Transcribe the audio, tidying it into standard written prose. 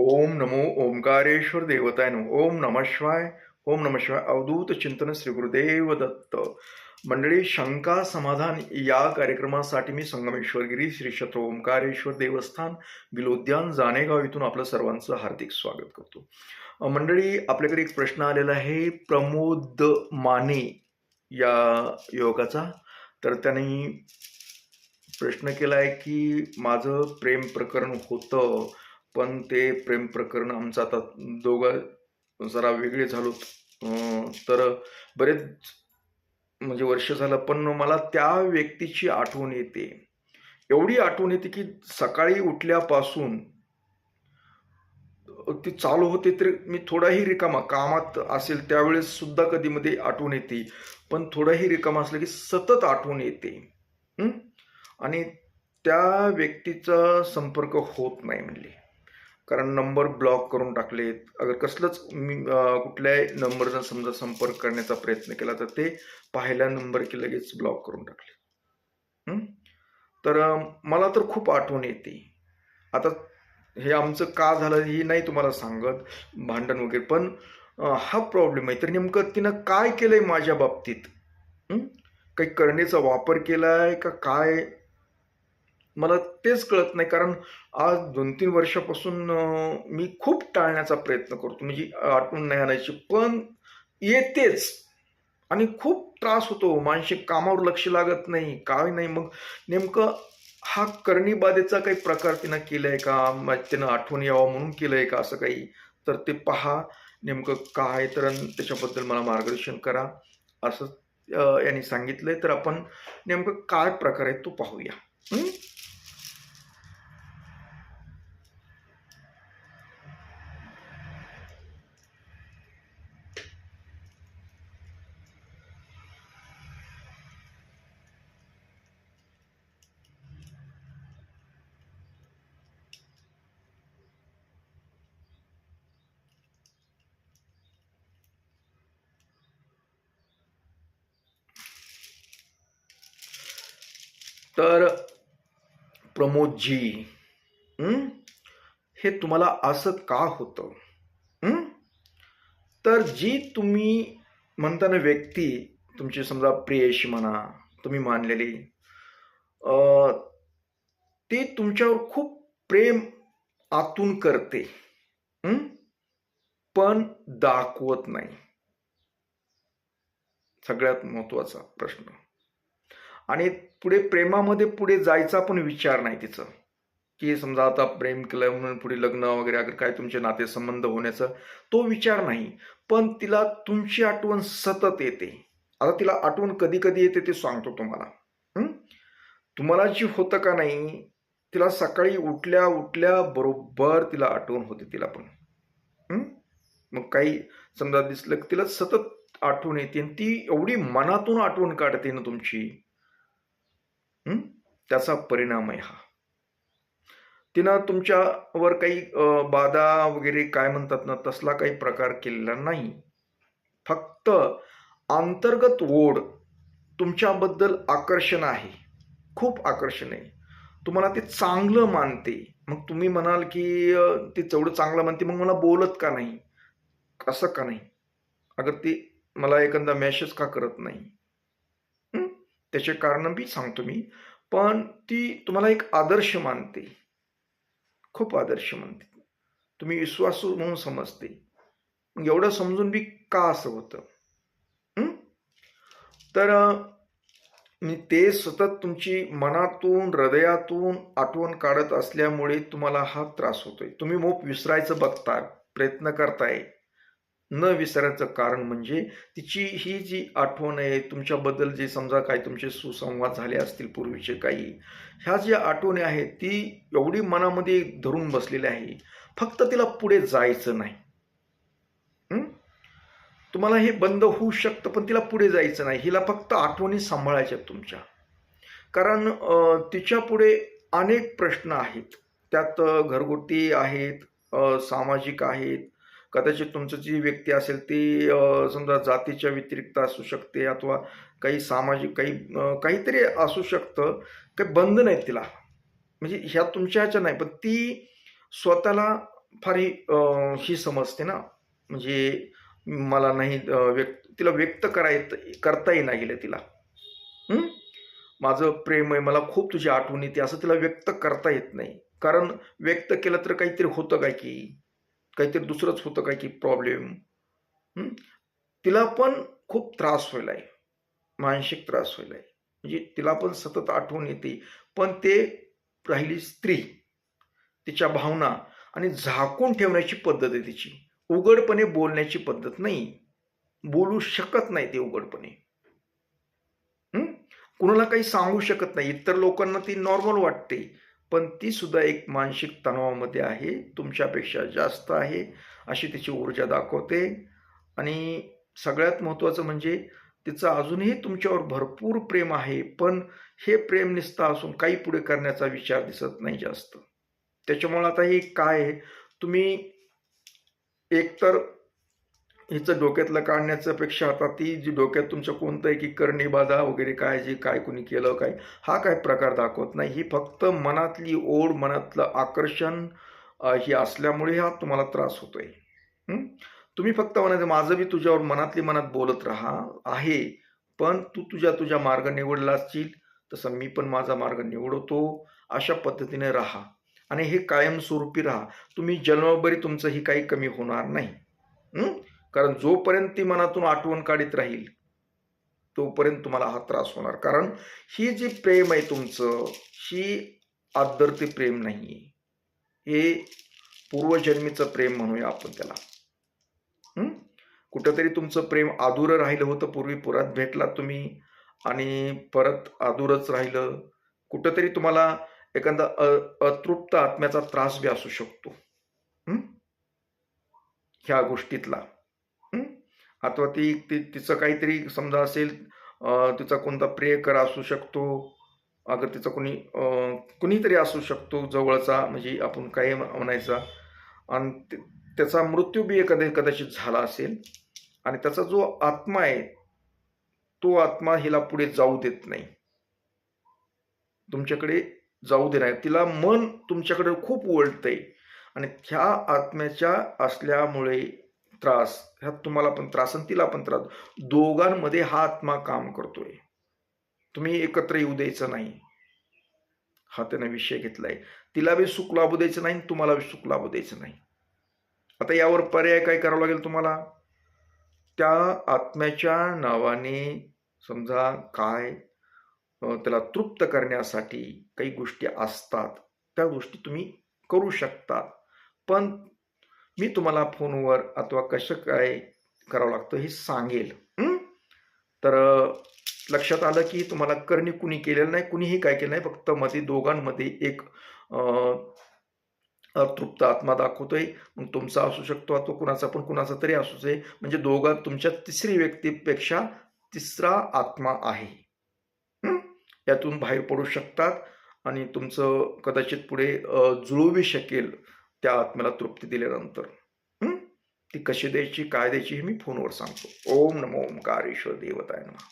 ओम नमो ओंकारेश्वर देवताय नमो. ओम नमः शिवाय. ओम नमः शिवाय. अवधूत चिंतन श्री गुरुदेव दत्त. मंडळी, शंका समाधान या कार्यक्रमासाठी मी संगमेश्वरगिरी श्री क्षेत्र ओंकारेश्वर देवस्थान बिलोद्यान जाणेगाव इथून आपलं सर्वांचं हार्दिक स्वागत करतो. मंडळी, आपल्याकडे एक प्रश्न आलेला आहे प्रमोद माने या युवकाचा. तर त्यांनी प्रश्न केलाय की माझं प्रेम प्रकरण होतं, पण ते प्रेम प्रकरण आमचं आता दोघं जरा वेगळे झालो. तर बरेच म्हणजे वर्ष झालं, पण मला त्या व्यक्तीची आठवण येते. एवढी आठवण येते की सकाळी उठल्यापासून ती चालू होते, तर मी थोडाही रिकामा कामात असेल त्यावेळेस सुद्धा कधी मध्ये आठवण येते, पण थोडाही रिकामा असलं की सतत आठवण येते. आणि त्या व्यक्तीचा संपर्क होत नाही म्हणले, कारण नंबर ब्लॉक करून टाकलेत. अगर कसलंच मी कुठल्याही नंबरचा समजा संपर्क करण्याचा प्रयत्न केला तर ते पाहिल्या नंबर की लगेच ब्लॉक करून टाकले. तर मला तर खूप आठवण येते. आता हे आमचं का झालं हे नाही तुम्हाला सांगत, भांडण वगैरे, पण हा प्रॉब्लेम आहे. तर नेमकं तिनं काय केलंय माझ्या बाबतीत? काही करणेचा वापर केलाय का काय, मला तेच कळत नाही. कारण आज 2-3 वर्षापासून मी खूप टाळण्याचा प्रयत्न करतो, म्हणजे आठवण नाही आणायची, पण येतेच आणि खूप त्रास होतो. मानसिक कामावर लक्ष लागत नाही, काय नाही. मग नेमकं हा करणी बाधेचा काही प्रकार तिनं केलाय का, तिनं आठवण यावं म्हणून केलंय का असं काही, तर ते पहा नेमकं काय. तर त्याच्याबद्दल मला मार्गदर्शन करा असं यांनी सांगितलंय. तर आपण नेमकं काय प्रकार आहे तो पाहूया. तर प्रमोदजी, हे तुम्हाला असं का होतं? तर जी तुम्ही म्हणताना व्यक्ती, तुमची समजा प्रेयशी म्हणा, तुम्ही मानलेली, ती तुमच्यावर खूप प्रेम आतून करते, पण दाखवत नाही. सगळ्यात महत्वाचा प्रश्न. आणि पुढे प्रेमामध्ये पुढे जायचा पण विचार नाही तिचं, की समजा आता प्रेम केलं म्हणून पुढे लग्न वगैरे अगर काय तुमचे नातेसंबंध होण्याचा तो विचार नाही. पण तिला तुमची आठवण सतत येते. आता तिला आठवण कधी कधी येते ते सांगतो तुम्हाला. तुम्हाला जी होतं का नाही, तिला सकाळी उठल्या उठल्या बरोबर तिला आठवण होते तिला पण. मग काही समजा दिसलं की तिला सतत आठवण येते, आणि ती एवढी मनातून आठवण काढते ना तुमची, त्याचा परिणाम आहे हा. तिनं तुमच्यावर काही बाधा वगैरे काय म्हणतात ना तसला काही प्रकार केलेला नाही. फक्त अंतर्गत ओढ, तुमच्याबद्दल आकर्षण आहे, खूप आकर्षण आहे. तुम्हाला ते चांगलं मानते. मग तुम्ही म्हणाल की ती तेवढं चांगलं मानते, मग मला बोलत का नाही, असं का नाही, अगर ती मला एखादा मेसेज का करत नाही, त्याचे कारण बी सांगतो मी. पण ती तुम्हाला एक आदर्श मानते, खूप आदर्श मानते, तुम्ही विश्वासू म्हणून समजते. एवढं समजून बी का असं होतं? तर ते सतत तुमची मनातून हृदयातून आठवण काढत असल्यामुळे तुम्हाला हा त्रास होतोय. तुम्ही मोप विसरायचं बघताय, प्रयत्न करताय. न विसरायचं कारण म्हणजे तिची ही जी आठवण आहे तुमच्याबद्दल, जे समजा काही तुमचे सुसंवाद झाले असतील पूर्वीचे काही, ह्या ज्या आठवणी आहेत ती एवढी मनामध्ये धरून बसलेल्या आहे, फक्त तिला पुढे जायचं नाही. तुम्हाला हे बंद होऊ शकतं, पण तिला पुढे जायचं नाही. हिला फक्त आठवणी सांभाळायच्या तुमच्या. कारण तिच्या पुढे अनेक प्रश्न आहेत. त्यात घरगुती आहेत, सामाजिक आहेत. कदाचित तुमचं जी व्यक्ती असेल ती समजा जातीच्या व्यतिरिक्त असू शकते, अथवा काही सामाजिक काही काहीतरी असू शकतं. काही बंधन आहेत तिला. म्हणजे ह्या तुमच्या ह्याच्या नाही, पण ती स्वतःला फार ही समजते ना, म्हणजे मला नाही तिला व्यक्त करता येईना गेलं तिला. हं? माझं प्रेम आहे, मला खूप तुझी आठवण येते, असं तिला व्यक्त करता येत नाही. कारण व्यक्त केलं तर काहीतरी होतं काय की, काहीतरी दुसरंच होतं काय की प्रॉब्लेम. तिला पण खूप त्रास व्हायलाय, मानसिक त्रास व्हायलाय. म्हणजे तिला पण सतत आठवण येते. पण ते राहिली स्त्री, तिच्या भावना आणि झाकून ठेवण्याची पद्धत आहे तिची. उघडपणे बोलण्याची पद्धत नाही. बोलू शकत नाही ती उघडपणे. हं? कुणाला काही सांगू शकत नाही. इतर लोकांना ती नॉर्मल वाटते. पण ती सुद्धा एक मानसिक तणावामध्ये आहे. तुमच्यापेक्षा जास्त आहे, अशी तिची ऊर्जा दाखवते. आणि सगळ्यात महत्त्वाचं म्हणजे तिचं अजूनही तुमच्यावर भरपूर प्रेम आहे. पण हे प्रेम नुसतं असून काही पुढे करण्याचा विचार दिसत नाही जास्त. त्याच्यामुळे आता हे काय आहे, तुम्ही एकतर हिचं डोक्यातलं काढण्याच्या पेक्षा आता ती जी डोक्यात तुमच्या कोणतंही की करणी बाधा वगैरे काय, जे काय कुणी केलं काय, हा काय प्रकार दाखवत नाही. ही फक्त मनातली ओढ, मनातलं आकर्षण ही असल्यामुळे हा तुम्हाला त्रास होतोय. तुम्ही फक्त म्हणायचं माझं बी तुझ्यावर मनातली मनात बोलत राहा आहे, पण तू तुझ्या मार्ग निवडला असशील, तसं मी पण माझा मार्ग निवडतो. अशा पद्धतीने राहा आणि हे कायमस्वरूपी राहा. तुम्ही जन्मभरी तुमचं ही काही कमी होणार नाही. कारण जोपर्यंत ती मनातून आठवण काढीत राहील, तोपर्यंत तुम्हाला हा त्रास होणार. कारण ही जी प्रेम आहे तुमचं, ही आदर्ते प्रेम नाहीये. हे पूर्वजन्मीचं प्रेम म्हणूया आपण त्याला. कुठंतरी तुमचं प्रेम अधुरं राहिलं होतं पूर्वी, पुरात भेटलात तुम्ही आणि परत अधुरच राहिलं. कुठंतरी तुम्हाला एखादा अतृप्त आत्म्याचा त्रास बी असू शकतो ह्या गोष्टीतला. अथवा तिचं काहीतरी समजा असेल, तिचा कोणता प्रियकर असू शकतो, अगर तिचा कुणीतरी असू शकतो जवळचा, म्हणजे आपण काय म्हणायचा, आणि त्याचा मृत्यू बी कदाचित झाला असेल. आणि त्याचा जो आत्मा आहे, तो आत्मा हिला पुढे जाऊ देत नाही, तुमच्याकडे जाऊ दे नाही. तिला मन तुमच्याकडे खूप वळतंय आणि ह्या आत्म्याच्या असल्यामुळे त्रास, ह्यात तुम्हाला पण त्रास आणि तिला पण त्रास, दोघांमध्ये हा आत्मा काम करतोय. तुम्ही एकत्र येऊ द्यायचं नाही, हा त्याने विषय घेतलाय. तिला बी सुख लाभू द्यायचं नाही, तुम्हाला बी सुख लाभू द्यायचं नाही. आता यावर पर्याय काय करावा लागेल तुम्हाला? त्या आत्म्याच्या नावाने समजा काय त्याला तृप्त करण्यासाठी काही गोष्टी असतात, त्या गोष्टी तुम्ही करू शकता. पण मी तुम्हाला फोनवर अथवा कसं काय करावं लागतं हे सांगेल. तर लक्षात आलं की तुम्हाला करणी कुणी केलेलं नाही, कुणीही काय केलं नाही, फक्त मध्ये दोघांमध्ये एक अतृप्त आत्मा दाखवतोय. मग तुमचा असू शकतो अथवा कुणाचा पण, कुणाचा तरी असू दे, म्हणजे दोघात तुमच्या तिसरी व्यक्तीपेक्षा तिसरा आत्मा आहे. यातून बाहेर पडू शकतात आणि तुमचं कदाचित पुढे जुळूही शकेल त्या आत्म्याला तृप्ती दिल्यानंतर. ती कशी द्यायची, काय द्यायची हे मी फोनवर सांगतो. ओम नमो ओंकारेश्वर देवताय नमः.